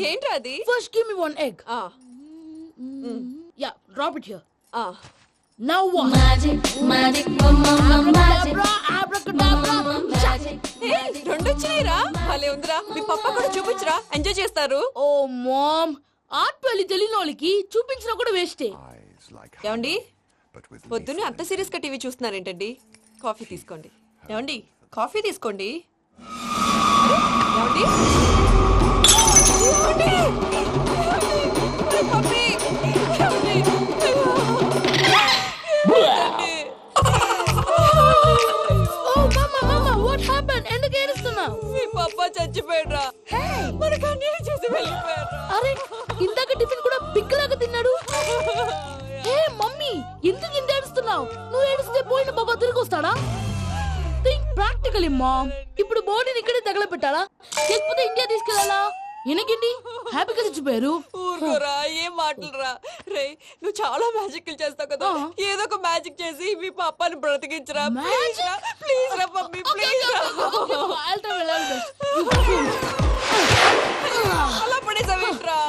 ఏంట్రా అది? First give me one egg. Yeah, drop it here. Now what? Magic, magic, mama, magic. Abracadabra. రెండు వచ్చినాయిరా. భలే ఉందిరా. మీ పప్ప కూడా చూపించరా, ఎంజాయ్ చేస్తారు. Oh mom, ఆర్ట్ పెళ్లి తెలియని వాళ్ళకి చూపించినా కూడా వేస్టే. ఏమండి, పొద్దున్నే అంత సీరియస్ గా టీవీ చూస్తున్నారేంటండి? కాఫీ తీసుకోండి. ఏమండి, కాఫీ తీసుకోండి. ఏమండి, చచ్చిపోయాడ్రా. మనకు అన్యాయం చేసి వెళ్ళిపోయాడ్రా. అరే, ఇందాక టిఫిన్ కూడా బిగ్గలాగా తిన్నాడు. హే మమ్మీ, ఎందుకు ఇంత ఏడుస్తున్నావు? నువ్వు ఏడిస్తే పోయిన బాబా తిరిగి వస్తాడా? Think practically mom. ఇప్పుడు బాడీని ఇక్కడే తగలబెట్టాలా, లేకపోతే ఇండియా తీసుకెళ్లాలా? ఎనకండి హ్యాపీగా చచ్చిపోయారు. ఊరుకోరా, ఏం మాటలురా. రే, నువ్వు చాలా మ్యాజిక్ చేస్తావు కదా, ఏదో ఒక మ్యాజిక్ చేసి మీ పాపాని బ్రతికించరా. ప్లీజ్ రా మమ్మీ, ప్లీజ్ రా. అలా పడేసావేంట్రా?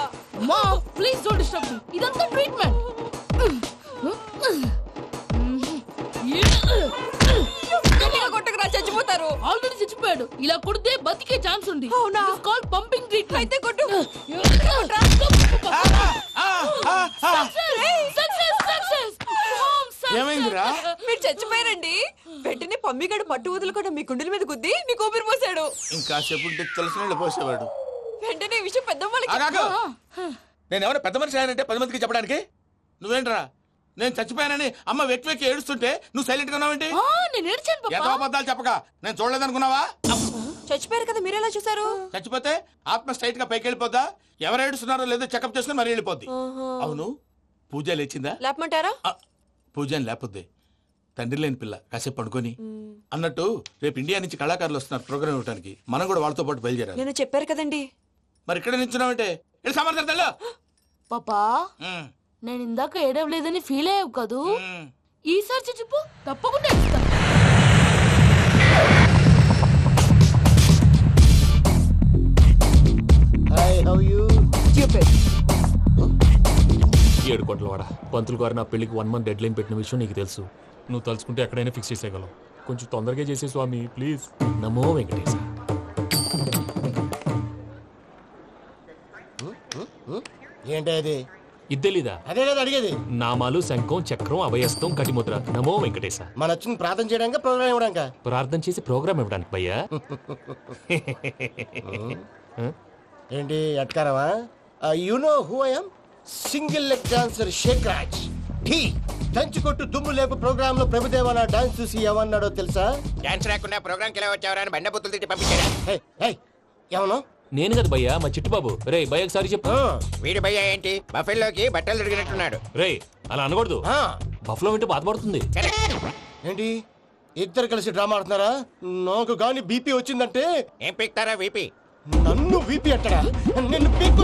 Mom please don't disturb me. ఇదంతా ట్రీట్మెంట్. కొట్టకురా, చచ్చిపోతారు. ఆల్రెడీ చచ్చిపోయాడు. ఇలా కొడితే బతికే ఛాన్స్ ఉంది. అవునా? It's called pumping treatment. అయితే కొట్టు. ఏమైందిరా? మీరు చచ్చిపోయారండి. వెంటనే పమ్మిగాడు పట్టు వదులుకుండా మీ గుండెల మీద గుద్ది మీకు ఊపిరి పోసాడు. ఇంకా సేపు తెలిసిన పోసేవాడు. వెంటనే ఈ విషయం పెద్దవాళ్ళకి. నేను ఎవరైనా పెద్ద మనిషి ఆయనంటే 10 మందికి చెప్పడానికి. నువ్వేంట్రా, నేను చచ్చిపోయానని అమ్మ వెక్కి వెక్కి ఏడుస్తుంటే నువ్వు సైలెంట్ గా ఉన్నావేంటి? నేను ఏడ్చాను పాపా. ఎంతో అబద్ధాలు చెప్పక నేను చూడలేదనుకున్నావా? చచ్చిపోయారు కదా, మీరెలా చూసారు? చచ్చిపోతే ఆత్మ స్ట్రైట్ గా పైకి వెళ్ళిపోద్దా? ఎవరు ఏడుస్తున్నారో లేదో చెకప్ చేసుకుని మరీ వెళ్ళిపోద్ది. అవును, పూజ లేచిందా? లేపమంటారా? పూజ లేకపోద్ది. తండ్రి లేని పిల్ల, కాసేపు పడుకొని. అన్నట్టు రేపు ఇండియా నుంచి కళాకారులు వస్తున్నారు ప్రోగ్రామ్ ఇవ్వడానికి. మనం కూడా వాళ్ళతో పాటు బయలుదేరాలి. నేను చెప్పారు కదండి. మరి ఇక్కడ నిల్చున్నావంటే సమర్థం. పాపా, నేను ఇందాక ఏడవలేదని ఫీల్ అయ్యావు కదూ? ఈసారి చచ్చిపో, తప్పకుండా ఇస్తా. ఏడు కోట్ల వాడ పంతులు గారు నా పెళ్లికి 1 month డెడ్ లైన్ పెట్టిన విషయం నీకు తెలుసు. నువ్వు తలుచుకుంటే ఎక్కడైనా ఫిక్స్ చేసేయగలవు. కొంచెం తొందరగా చేసే స్వామి ప్లీజ్. నమో వెంకటేశ. ఏంటి అది? ఇద్దెలీదా? అదే కదా అడిగేది. నామాలు, శంఖం, చక్రం, అభయస్తం, కటిముద్ర. నమో వెంకటేశ. మన వచ్చింది ప్రార్థన చేయడానికి, ప్రోగ్రామ్ ఇవ్వడానికి. ప్రార్థన చేసి ప్రోగ్రామ్ ఇవ్వడానికి భయ్యా. ఏంటి అట్కారమా? You know who I am? Single leg dancer Sheikh Raj. టీ దంచి కొట్టు దుమ్ము లేపు ప్రోగ్రామ్ లో ప్రభుదేవ నా డాన్స్ చూసి ఏమన్నాడో తెలుసా? డాన్స్ రాకుండా ప్రోగ్రామ్ కి ఎలా వచ్చావరా అని బండ బుద్ధులు తిట్టి పంపించాడు. ఏమను? నేను కదా భయ్యా, మా చిట్టుబాబు. రే భయ్య ఒకసారి చెప్పు. వీడి భయ్య ఏంటి బఫెల్లోకి బట్టలు తిరిగినట్టున్నాడు. రే అలా అనకూడదు. బఫ్లో వింటే బాధపడుతుంది. ఏంటి ఇద్దరు కలిసి డ్రామా ఆడుతున్నారా? నాకు గాని బీపీ వచ్చిందంటే ఏం పీక్తారా వీపీ? నన్ను వీపీ అట్టడా? నిన్ను పీక్కు.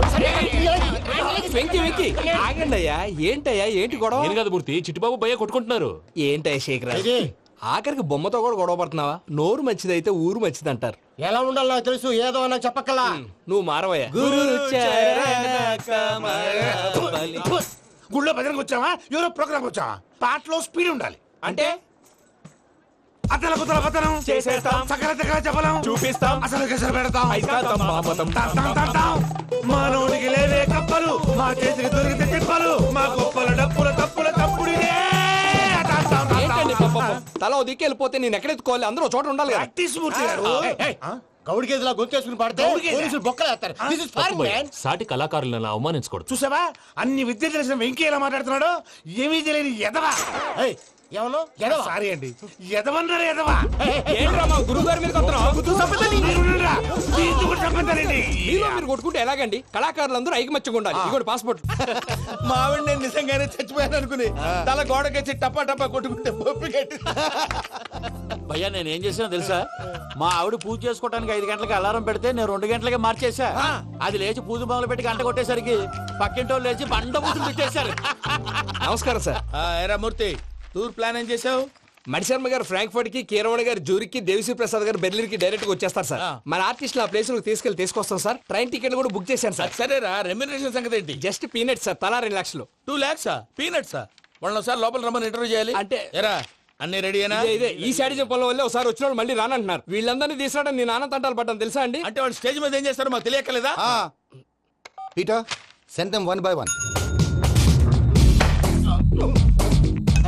ఆగండి అయ్యా, ఏంటయ్యా, ఏంటి గొడవ? నేను కదా మూర్తి, చిట్టుబాబు భయ్య కొట్టుకుంటున్నారు. ఏంటయ్యా శేఖరా, ఆఖరికి బొమ్మతో కూడా గొడవ పడుతున్నావా? నోరు మంచిదైతే ఊరు మంచిది అంటారు. ఎలా ఉండాలి నాకు తెలుసు, ఏదో నాకు చెప్పక్కలా. నువ్వు మారవయ్యా. గుళ్ళో భజనకు వచ్చావా, ఎవరో ప్రోగ్రామ్ వచ్చావా? పాటలో స్పీడ్ ఉండాలి. అంటే అతల కుతల పతనం చేసేస్తాం, సకల దగ్గర చెప్పలేం, చూపిస్తాం, అసలు గసలు పెడతాం. అయితాం. మానవుడికి లేవే కప్పలు, మా చేతికి దొరికితే తిప్పలు, మా గొప్పల డప్పుల తప్పుల తప్పుడిదే. ఏంటండి తల ఓ దిక్కు వెళ్ళిపోతే నేను ఎక్కడెత్తుకోవాలి? అందరూ చోట ఉండాలి కదా. గౌడి గేదెలా గొంతేసుకుని పాడితే పోలీసులు బొక్కలేస్తారు. సాటి కళాకారులను అవమానించకూడదు. చూసావా, అన్ని విద్య తెలిసిన వెంకీ ఎలా మాట్లాడుతున్నాడు? ఏమీ తెలియని ఎదవా. ఏమను? సారీ అండి, ఎదవన్నారు ఎదవా. ఏంట్రా మా గురువు గారి మీద కొట్టుకుంటానండి మీలో మీరు కొట్టుకుంటే ఎలాగండి? కళాకారులందరూ ఐకమత్యంగా ఉండాలి. ఇదిగోటి పాస్పోర్ట్. మా ఆవిడ నేను నిజంగానే చచ్చిపోయాను అనుకుని తల గోడకొచ్చి టపా టపా కొట్టుకుంటే బొప్పి కట్టి భయ్యా నేనేం చేసినా తెలుసా? మా ఆవిడ పూజ చేసుకోవడానికి 5 గంటలకి అలారం పెడితే నేను 2 గంటలకే మార్చేసా. అది లేచి పూజ మొదలు పెట్టి గంట కొట్టేసరికి పక్కింటోళ్ళు లేచి బండ పూజలు పెట్టేశారు. నమస్కారం సార్. ఎరా మూర్తి టూర్ ప్లాన్ ఏం చేసావు? మణిశర్మ గారు ఫ్రాంక్ఫర్ట్ కి, కీరవాణి గారు జూరిక్ కి, దేవిశ్రీ ప్రసాద్ గారు బెర్లిన్ కి డైరెక్ట్ గా వచ్చేస్తారు సార్. మన ఆర్టిస్ట్ ఆ ప్లేస్ తీసుకొస్తాం సార్. ట్రైన్ టికెట్ కూడా బుక్ చేశాను సార్. సరేరా రెమ్యూనరేషన్ సంగతి ఏంటి? జస్ట్ పీనట్స్ సార్, తలా 2 లక్షలు. 2 lakhs పీనట్సా? వాళ్ళని ఒకసారి లోపల రమ్మని ఇంటర్వ్యూ చేయాలి అంటే ఎరా అన్ని రెడీ అయినా? ఇదే ఈ శాడిజం పొలం వల్లే ఒకసారి వచ్చిన వాళ్ళు మళ్ళీ రానంటున్నారు. వీళ్ళందరినీ తీసుకురావడం నేను ఆనంద తంటాలు పడ్డాను తెలుసా అండి? అంటే వాళ్ళు స్టేజ్ మీద ఏం చేస్తారో మాకు తెలియక్కలేదా? Peter, send them one by one.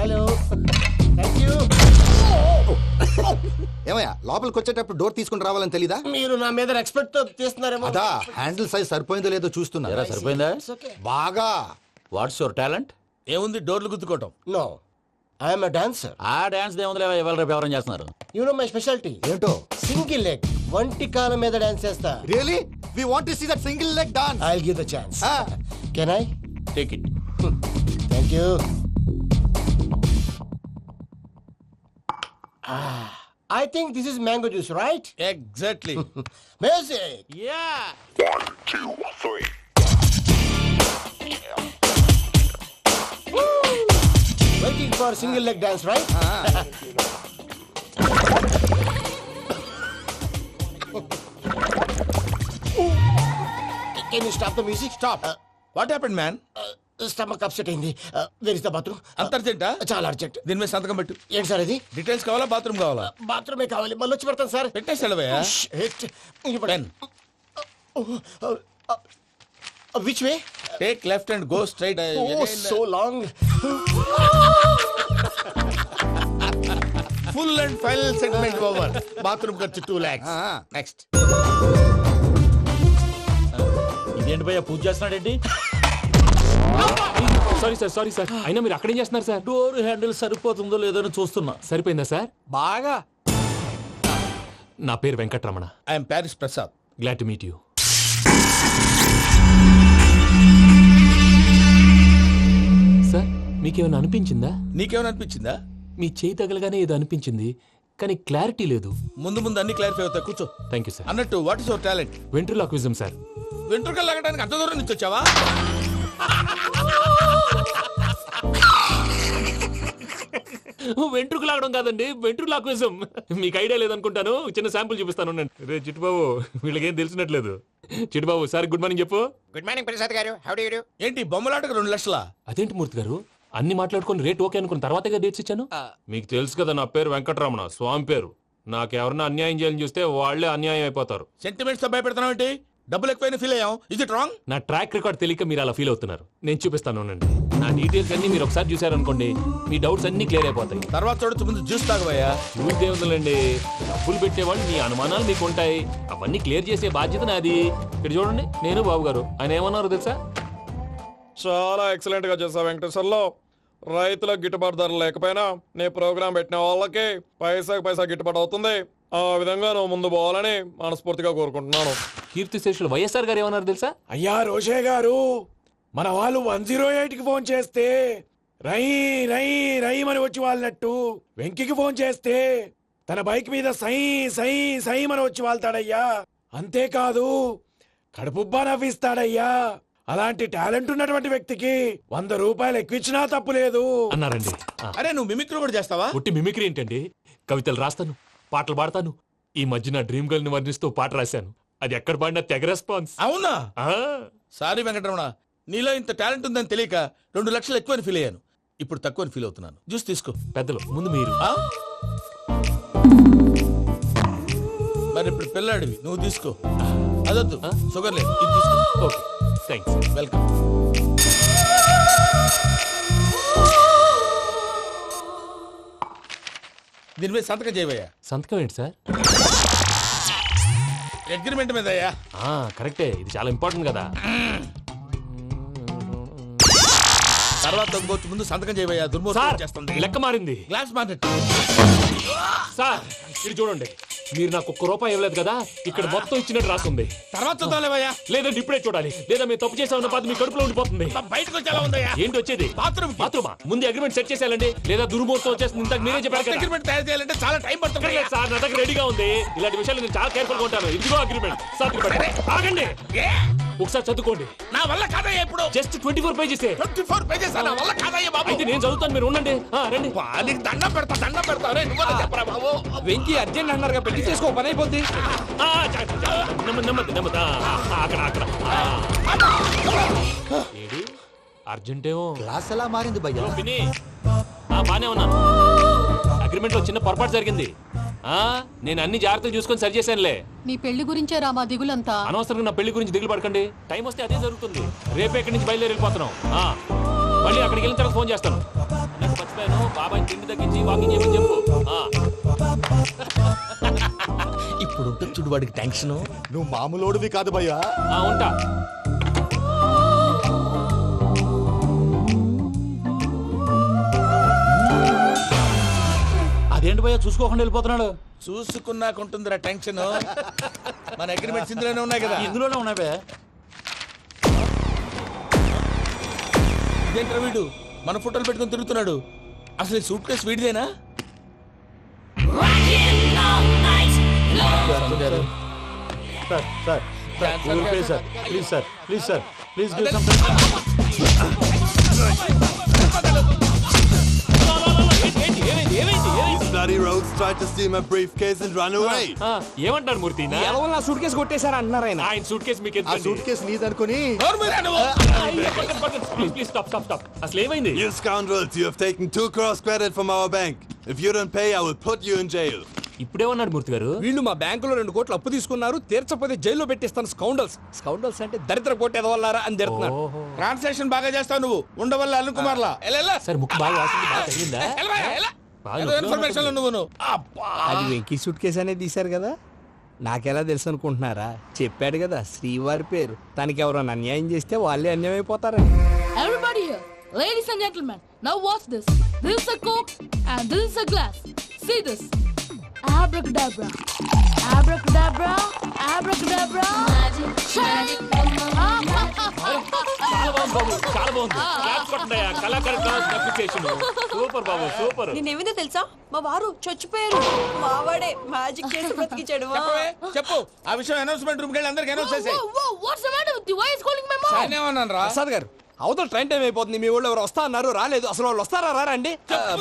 Hello, thank you. ఏమయ్యా లోపలికి వచ్చేటప్పుడు డోర్ తీసుకుని రావాలని తెలీదా? మీరు నా మీద ఎక్స్పెక్ట్ తో తీస్తున్నారేమో. అదా హ్యాండిల్ సైజ్ సరిపోయిందో లేదో చూస్తున్నా. ఎరా సరిపోయిందా? బాగా. What's your talent? ఏముంది డోర్లు గుద్దుకోవటం. No, I'm a dancer. ఆ డాన్స్ దేవుందిలే, ఇవాళ రేపు ఎవరైనా చేస్తున్నారు. You know my speciality. ఏంటో? సింగిల్ లెగ్, వంటి కాలం మీద డాన్స్ చేస్తా. Really we want to see that single leg dance. I will give the chance. Can I? Take it. Thank you. I think this is mango juice, right? Exactly. Music. Yeah. Waiting for single leg dance, right? Can you stop the music? Stop. What happened man? Stomach upset అయింది. Where is the bathroom? అంత అర్జెంటా? చాలా urgent. దీని మీద సంతకం పెట్టు. ఏంటి sir ఇది? Details కావాలా బాత్రూమ్ కావాలా? బాత్రూమే కావాలి, మళ్ళీ వచ్చి పెడతాను సార్. పెట్టేసి వెళ్ళవయ్యా. Pen. Which way? Take left and go straight. Oh, so long. Full and final segment over. Bathroom ఖర్చు 2 lakhs. నెక్స్ట్. ఇదేంటి భయ్యా పూజ చేస్తున్నాడేంటి? సారీ సార్ అయినా మీరు అక్కడేం చేస్తున్నారు సార్? డోర్ హ్యాండిల్ సరిపోతుందో లేదో అని చూస్తున్నా. సరిపోయిందా సార్? బాగా. నా పేరు Venkataramana. I'm Paris Prasad. Glad to meet you. Sir మీకేమైనా అనిపించిందా? నీకేమైనా అనిపించిందా? మీ చేయి తగలగానే ఏదో అనిపించింది, కానీ క్లారిటీ లేదు. ముందు ముందు అన్ని క్లారిఫై అవుతాయి, కూర్చో. Thank you sir. అన్నట్టు what is your talent? Ventriloquism sir. వెంట్రుకలు లాగడానికి అంత దూరం నుంచి వచ్చావా? వెంట్రుకు లాగడం కాదండి, వెంట్రులాక్విజం. మీకు ఐడియా లేదనుకుంటాను, చిన్న శాంపుల్ చూపిస్తాను. రే చిట్టుబాబు, వీళ్ళకేం తెలిసినట్లేదు. చిట్టుబాబు సార్ గుడ్ మార్నింగ్ చెప్పు. Good morning Prasad garu. How do you do? ఏంటి బొమ్మలాటకు 2 లక్షలా? అదేంటి మూర్తి గారు, అన్ని మాట్లాడుకొని రేట్ ఓకే అనుకున్న తర్వాతగా డేట్స్ ఇచ్చాను. మీకు తెలుసు కదా నా పేరు వెంకటరమణ, స్వామి పేరు. నాకెవరన్నా అన్యాయం చేయాలని చూస్తే వాళ్లే అన్యాయం అయిపోతారు. సెంటిమెంట్స్ తో భయపెడతావు ఏంటి? డబ్బులు ఎక్కువైనా ఫీల్ అయ్యాం. Is it wrong? నా ట్రాక్ రికార్డ్ తెలియక మీరు అలా ఫీల్ అవుతున్నారు. నేను చూపిస్తాను ఉండండి. నా డీటెయిల్స్ అన్ని మీరు ఒకసారి చూసారనుకోండి, మీ డౌట్స్ అన్ని క్లియర్ అయిపోతాయి. తర్వాత చూడొచ్చు, ముందు జ్యూస్ తాగబోయా. చూసి దేవుందండి, డబ్బులు పెట్టేవాళ్ళు మీ అనుమానాలు మీకు ఉంటాయి, అవన్నీ క్లియర్ చేసే బాధ్యత నాది. ఇక్కడ చూడండి, నేను బాబు గారు. ఆయన ఏమన్నారు తెలుసా? చాలా ఎక్సలెంట్ గా చేసావు వెంకటేశ్వర్లో. రైతులకు గిట్టుబాటు ధర లేకపోయినా నీ ప్రోగ్రాం పెట్టిన వాళ్ళకి పైసాకి పైసా గిట్టుబాటు అవుతుంది. ఆ విధంగా నువ్వు ముందు పోవాలని మనస్ఫూర్తిగా కోరుకుంటున్నాను. కీర్తి శేషులు వైఎస్ఆర్ గారు ఏమన్నారు తెలుసా? అయ్యా రోషే గారు, మన వాళ్ళు 108కి ఫోన్ చేస్తే రై రై రై అని వచ్చి వాళ్ళనట్టు, వెంకికి ఫోన్ చేస్తే తన బైక్ మీద సై సై సై అని వచ్చి వాళ్తాడయ్యా. అంతేకాదు కడుపుబ్బా నవ్విస్తాడయ్యా. అలాంటి టాలెంట్ ఉన్నటువంటి వ్యక్తికి 100 రూపాయలు ఎక్కువచ్చినా తప్పు లేదు అన్నారండి. అరే నువ్వు మిమిక్రీ కూడా చేస్తావా? పుట్టి మిమిక్రీ ఏంటండి? కవితలు రాస్తాను, పాటలు పాడతాను. ఈ మధ్య నా డ్రీమ్ గర్ల్ ని వర్ణిస్తూ పాట రాశాను. అది ఎక్కడ పాడినా తెగ రెస్పాన్స్. అవునా? ఆ, సారీ వెంకటరమణ, నీలో ఇంత టాలెంట్ ఉందని తెలియక 2 లక్షలు ఎక్కువని ఫీల్ అయ్యాను. ఇప్పుడు తక్కువని ఫీల్ అవుతున్నాను. జ్యూస్ తీసుకో. పెద్దలు ముందు మీరు. ఆ? మరి ఇప్పుడు పిల్లాడివి, నువ్వు తీసుకో. అదొద్దు, షుగర్ లేదు, ఇది తీసుకో. Okay thanks. వెల్కమ్. దీని మీద సంతకం చేయవయ్యా. సంతకం ఏంటి సార్? అగ్రిమెంట్ మీద అయ్యా. కరెక్టే, ఇది చాలా ఇంపార్టెంట్ కదా. తర్వాత ఇంకొచ్చి ముందు సంతకం చేయవయ్యా. దుర్మోహం సార్ చేస్తుంది. లెక్క మారింది. Glass market. సార్ ఇది చూడండి, మీరు నాకు ఒక్క రూపాయి ఇవ్వలేదు కదా ఇక్కడ మొత్తం ఇచ్చినట్టు రాస్తుంది. తర్వాత చూద్దాంలేవయ్యా. లేదంటే ఇప్పుడే చూడాలి, లేదా మీరు తప్పు చేసామన్న బాధ మీ కడుపులో ఉండిపోతుంది. బయటకు వచ్చేలా ఉందయ్యా. ఏంటి వచ్చేది? బాత్రూమా? ముందు అగ్రిమెంట్ సెట్ చేసేయాలండి, లేదా దుర్ముహూర్తం వచ్చేస్తుంది. ఇంతకు మీరే చెప్పారు కదా. అగ్రిమెంట్ తయారు చేయాలంటే చాలా టైం పడుతుంది. లేదు సార్, నా దగ్గర రెడీగా ఉంది. ఇలాంటి విషయాలు నేను చాలా కేర్ఫుల్ గా ఉంటాను. ఇదిగో అగ్రిమెంట్. ఆగండి, ఒకసారి చదువుకోండి. నా వల్ల కాదయ్యా ఇప్పుడు. Just 24 pages. 24 pages నా వల్ల కాదయ్యా బాబు. అయితే నేను చదువుతాను, మీరు ఉండండి. రండి. నీకు దండం పెడతా. రే, నువ్వు చెప్పరా బాబు. వెంకీ అర్జెంట్ అన్నారుగా, పెళ్లి చేసుకో, పని అయిపోద్ది. నెమ్మది. అక్కడ ఏడి అర్జెంటేమో. క్లాస్ ఎలా మారింది భయ్యా? పిన్ని, బానే ఉన్నాను. అగ్రిమెంట్ లో చిన్న పొరపాటు జరిగింది. నేను అన్ని జాగ్రత్తలు చూసుకొని సరి చేశానులే. నీ పెళ్లి గురించే రా మా దిగులంతా. అనవసరంగా నా పెళ్లి గురించి దిగులు పడకండి. టైం వస్తే అదే జరుగుతుంది. రేపే ఇక్కడి నుంచి బయలుదేరి వెళ్ళిపోతున్నాం. మళ్ళీ అక్కడికి వెళ్ళిన తర్వాత ఫోన్ చేస్తాను. నాకు మర్చిపోయాను, బాబాయ్ తిండి తగ్గించి వాకింగ్ చేయమని చెప్పు. ఇప్పుడు ఉంటుంది చూడు వాడికి టెన్షన్. నువ్వు మామూలోడివి కాదు భయ్యా. ఉంటా. అదేంటి భయ్యా చూసుకోకుండా వెళ్ళిపోతున్నాడు? చూసుకున్నాకుంటుందిరా టెన్షన్. మన అగ్రిమెంట్స్ ఇందులోనే ఉన్నాయి కదా. ఇందులోనే ఉన్నాయి భయ్యా. ఇదేంట్రా వీడు మన ఫోటోలు పెట్టుకొని తిరుగుతున్నాడు. అసలు సూట్ కేసు వీడిదేనా? ఏమంటారు మూర్తి? నా సూట్ కేసు కొట్టేశారా అంటున్నారు ఆయన. ఆయన సూట్ కేసు మీకు ఆ సూట్ కేసు నీదనుకుని ప్లీజ్ స్టాప్. అసలు ఏమైంది? You scoundrels, you have taken 2 crores credit from our bank. If you don't pay, I will put you in jail. ఇప్పుడేమన్నాడు మూర్తి గారు? వీళ్ళు మా బ్యాంకులో 2 కోట్లు అప్పు తీసుకున్నారు, తీర్చపోతే జైల్లో పెట్టిస్తాను. స్కౌండల్స్ అంటే దరిద్ర కొట్టేదవల్లారా అని తిడుతున్నారు. ట్రాన్సాక్షన్ బాగా చేస్తావు నువ్వు. ఉండవల్ల అరుణ్ కుమార్ లా సరే, ముక్కు బాగా వాసింది, బాగా తగిలిందా? ఇన్ఫర్మేషన్ నువ్వు. అది వెంకీ సూట్ కేసు అనేది తీశారు కదా, నాకెలా తెలుసు అనుకుంటున్నారా? చెప్పాడు కదా శ్రీవారి పేరు. తనకి ఎవరైనా అన్యాయం చేస్తే వాళ్ళే అన్యాయం అయిపోతారని. Everybody here, ladies and gentlemen, now watch this. This is a Coke and this is a glass. See this. Abracadabra. Abracadabra. Abracadabra. చాలా బాగుంది. క్లాప్స్ కొట్టండి. కళాకారు అప్లికేషన్ సూపర్ బాబు, సూపర్. నేనేమిందో తెలుసా, మా వారు చచ్చిపోయారు. మావాడే మ్యాజిక్ చేసి బ్రతికించాడు. చెప్పు ఆ విషయం. అనౌన్స్మెంట్ రూమ్ కెళ్ళి అందరికి అనౌన్స్ చేసేయ్. What's the matter with you? Why is calling my mom? నేనేమన్నాను రా? ప్రసాద్ గారు, అవతల ట్రైన్ టైం అయిపోతుంది. మీ ఊళ్ళో ఎవరు వస్తా అన్నారు, రాలేదు. అసలు వాళ్ళు వస్తారా రారా అండి?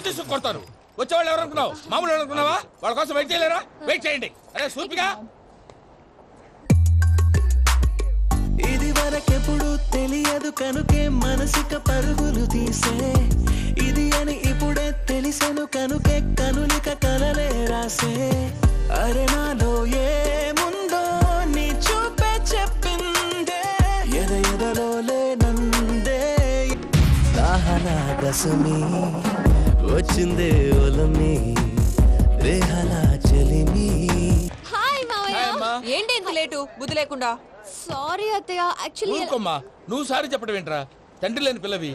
తీసుకు కొడతారు. వచ్చేవాళ్ళు ఎవరు అనుకున్నావు? మామూలు అనుకున్నావా? వాళ్ళ కోసం వెయిట్ చేయలేరా? వెయిట్ చేయండి. అరే సూపిగా. ఇది వరకెప్పుడు తెలియదు కనుకే మనసిక పరుగులు తీసే, ఇది అని ఇప్పుడే తెలిసెను కనుకే కనులిక కలలే రాసే. అరే నాలో ఏముందో నీ చూపే చెప్పిందే, ఎదలో లేనందే. దాహనా దశమి వచ్చిందే ఒలమి, రేహలా చెలిమి. హాయ్ మావయ్య. ఏంటి ఇంత లేటు? బుద్ధి లేకుండా. సారీ అత్తయ్య, యాక్చువల్లీ. ఊరుకోమ్మా, నువ్వు సారీ చెప్పడం ఏంట్రా? తండ్రి లేని పిల్లవి.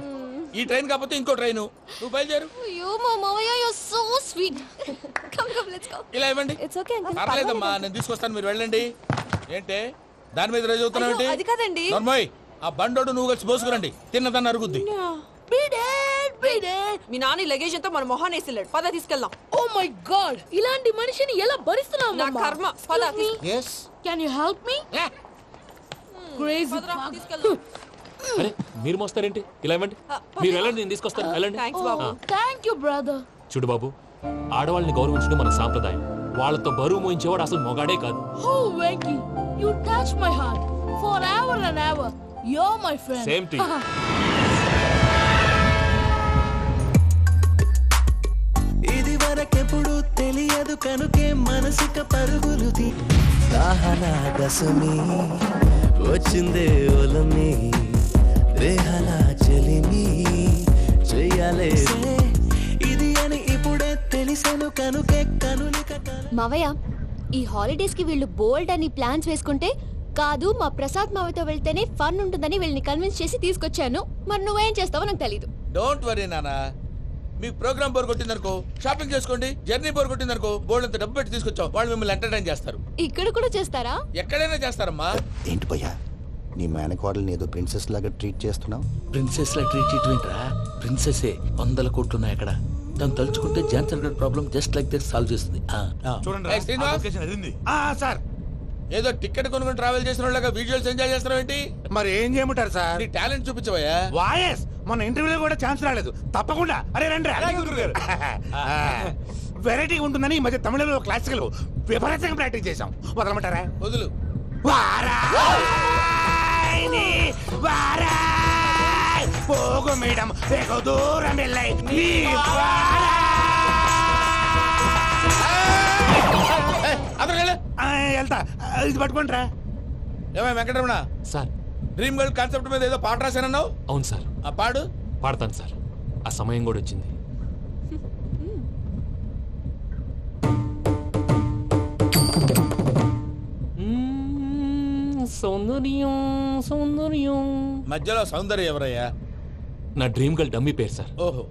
ఈ ట్రైన్ కాకపోతే ఇంకో ట్రైన్. నువ్వు బయలుదేరు. అయ్యో మా మావయ్య, you are so sweet. Come let's go. ఇలా ఇవ్వండి. It's okay uncle. పర్లేదమ్మా, నేను తీసుకొస్తాను, మీరు వెళ్ళండి. ఏంటే దాని మీద రోజు అవుతున్నావు ఏంటి? అది కాదండి. నర్మోయ్, ఆ బండోడు నువ్వు కలిసి పోసుకురండి. తిన్నదాన్ని అరుగుద్ది. మీ నాని లగేజ్ అంతా మన మొహాన్ వేసిల్లాడు. పద తీసుకెళ్దాం. Oh my god, ఇలాంటి మనిషిని ఎలా భరిస్తున్నావు? నా కర్మ. పద. yes Can you help me? Crazy. తీసుకెళ్దాం. అరే మీరు మోస్తారేంటి? ఇలా ఇవ్వండి. మీరు వెళ్ళండి, నేను తీసుకొస్తాను. వెళ్ళండి. Thanks Babu. Thank you brother. చూడు బాబు, ఆడవాళ్ళని గౌరవించడం మన సాంప్రదాయం. వాళ్ళతో బరువు మోయించేవాడు అసలు మొగాడే కాదు. Oh Venky, you touch my heart forever and ever. You're my friend. Same to you. ఇది వరకెప్పుడు తెలియదు కనుకే మనసిక పరుగులు తీ. దాహనా దశమి వచ్చిందే ఒలమి, రేహలా చెలిమి చెయ్యాలే. ఇది అని ఇప్పుడే తెలిసెను కనుకే కనులిక. మావయ్య, ఈ హాలిడేస్ కి వీళ్ళు బోల్డ్ అని ప్లాన్స్ వేసుకుంటే, కాదు మా ప్రసాద్ మావయ్యతో వెళ్తేనే ఫన్ ఉంటుందని వీళ్ళని కన్విన్స్ చేసి తీసుకొచ్చాను. మరి నువ్వేం చేస్తావో నాకు తెలీదు. డోంట్ వరీ నానా, మీకు ప్రోగ్రామ్ బోర్ కొట్టిందనుకో షాపింగ్ చేసుకోండి, జర్నీ బోర్ కొట్టిందనుకో బోర్డు అంత డబ్బు పెట్టి తీసుకొచ్చాం, వాళ్ళు మిమ్మల్ని ఎంటర్టైన్ చేస్తారు. ఇక్కడ కూడా చేస్తారా? ఎక్కడైనా చేస్తారమ్మా. ఏంటి భయ్యా నీ మేనకోడల్ని ఏదో ప్రిన్సెస్ లాగా ట్రీట్ చేస్తున్నావు? ప్రిన్సెస్ లా ట్రీట్ చేయటమేంట్రా, ప్రిన్సెస్ 100 కోట్లు ఉన్నాయి అక్కడ. దాన్ని తలుచుకుంటే జాన్సన్ గడ్ problem just like this solve చేస్తుంది. సార్ ఏదో టికెట్ కొనుక్కొని ట్రావెల్ చేసిన వాళ్ళగా విజువల్స్ ఎంజాయ్ చేస్తున్నావు ఏంటి? మరి ఏం చేయమంటారు సార్? నీ టాలెంట్ చూపించవయ్యా. వాయస్ మన ఇంటర్వ్యూలో కూడా ఛాన్స్ రాలేదు. తప్పకుండా అరే రండి వెరైటీ ఉంటుందని ఈ మధ్య తమిళంలో క్లాసికల్ విపరీతంగా ప్రాక్టీస్ చేశాం. వదలమంటారా? వదులు. పోగు మేడం దూరం వెళ్ళాయి. వెళ్తా ఇది పట్టుకుంటారా? ఏమై Venkataramana sir, dream girl concept మీద ఏదో పాట రాశానన్నావు. అవును సార్. ఆ పాడు. పాడతాను సార్, ఆ సమయం కూడా వచ్చింది. సౌందర్యం సౌందర్యం. మధ్యలో సౌందర్యం ఎవరయ్యా? నా డ్రీమ్ గర్ల్ డమ్మీ పేరు సార్. ఓహో.